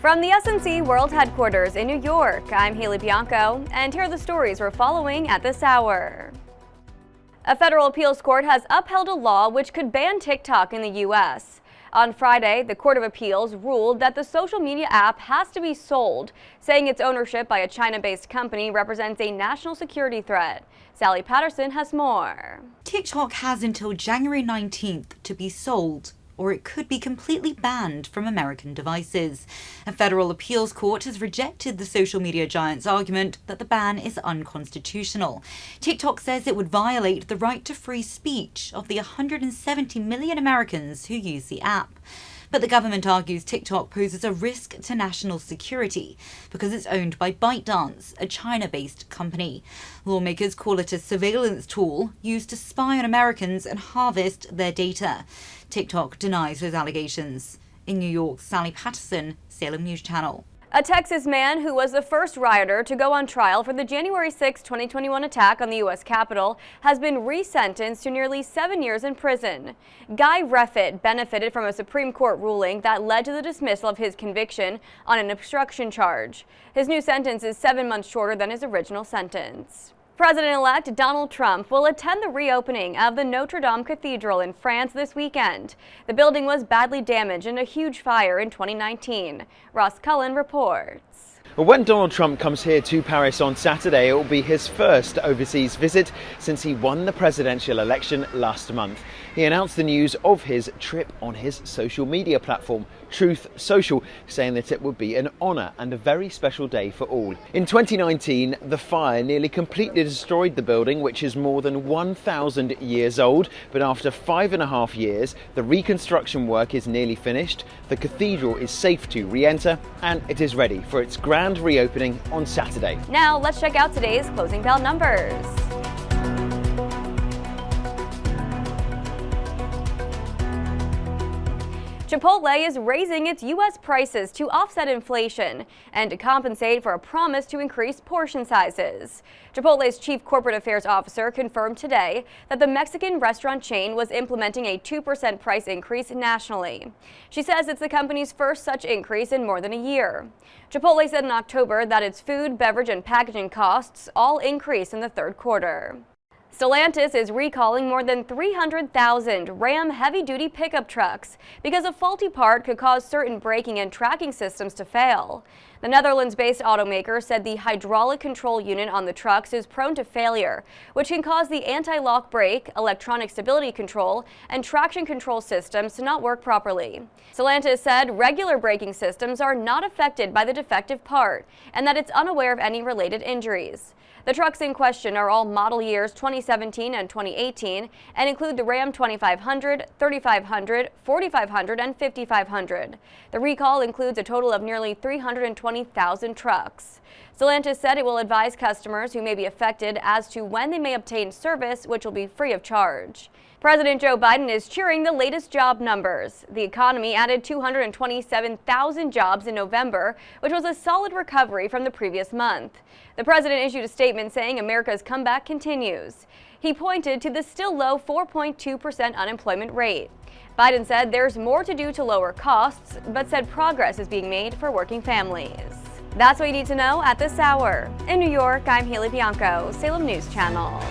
From the SNC World Headquarters in New York, I'm Haley Bianco, and here are the stories we're following at this hour. A federal appeals court has upheld a law which could ban TikTok in the U.S. On Friday, the Court of Appeals ruled that the social media app has to be sold, saying its ownership by a China-based company represents a national security threat. Sally Patterson has more. TikTok has until January 19th to be sold, or it could be completely banned from American devices. A federal appeals court has rejected the social media giant's argument that the ban is unconstitutional. TikTok says it would violate the right to free speech of the 170 million Americans who use the app. But the government argues TikTok poses a risk to national security because it's owned by ByteDance, a China-based company. Lawmakers call it a surveillance tool used to spy on Americans and harvest their data. TikTok denies those allegations. In New York, Sally Patterson, Salem News Channel. A Texas man who was the first rioter to go on trial for the January 6, 2021 attack on the U.S. Capitol has been resentenced to nearly 7 years in prison. Guy Reffitt benefited from a Supreme Court ruling that led to the dismissal of his conviction on an obstruction charge. His new sentence is 7 months shorter than his original sentence. President-elect Donald Trump will attend the reopening of the Notre Dame Cathedral in France this weekend. The building was badly damaged in a huge fire in 2019. Ross Cullen reports. When Donald Trump comes here to Paris on Saturday, it will be his first overseas visit since he won the presidential election last month. He announced the news of his trip on his social media platform, Truth Social, saying that it would be an honour and a very special day for all. In 2019, the fire nearly completely destroyed the building, which is more than 1,000 years old. But after 5.5 years, the reconstruction work is nearly finished. The cathedral is safe to re-enter and it is ready for its grand reopening on Saturday. Now let's check out today's closing bell numbers. Chipotle is raising its U.S. prices to offset inflation and to compensate for a promise to increase portion sizes. Chipotle's chief corporate affairs officer confirmed today that the Mexican restaurant chain was implementing a 2% price increase nationally. She says it's the company's first such increase in more than a year. Chipotle said in October that its food, beverage, and packaging costs all increased in the third quarter. Stellantis is recalling more than 300,000 Ram heavy-duty pickup trucks because a faulty part could cause certain braking and tracking systems to fail. The Netherlands-based automaker said the hydraulic control unit on the trucks is prone to failure, which can cause the anti-lock brake, electronic stability control, and traction control systems to not work properly. Stellantis said regular braking systems are not affected by the defective part and that it's unaware of any related injuries. The trucks in question are all model years 2017 and 2018 and include the Ram 2500, 3500, 4500, and 5500. The recall includes a total of nearly 320,000 trucks. Stellantis said it will advise customers who may be affected as to when they may obtain service, which will be free of charge. President Joe Biden is cheering the latest job numbers. The economy added 227,000 jobs in November, which was a solid recovery from the previous month. The president issued a statement saying America's comeback continues. He pointed to the still low 4.2% unemployment rate. Biden said there's more to do to lower costs, but said progress is being made for working families. That's what you need to know at this hour. In New York, I'm Haley Bianco, Salem News Channel.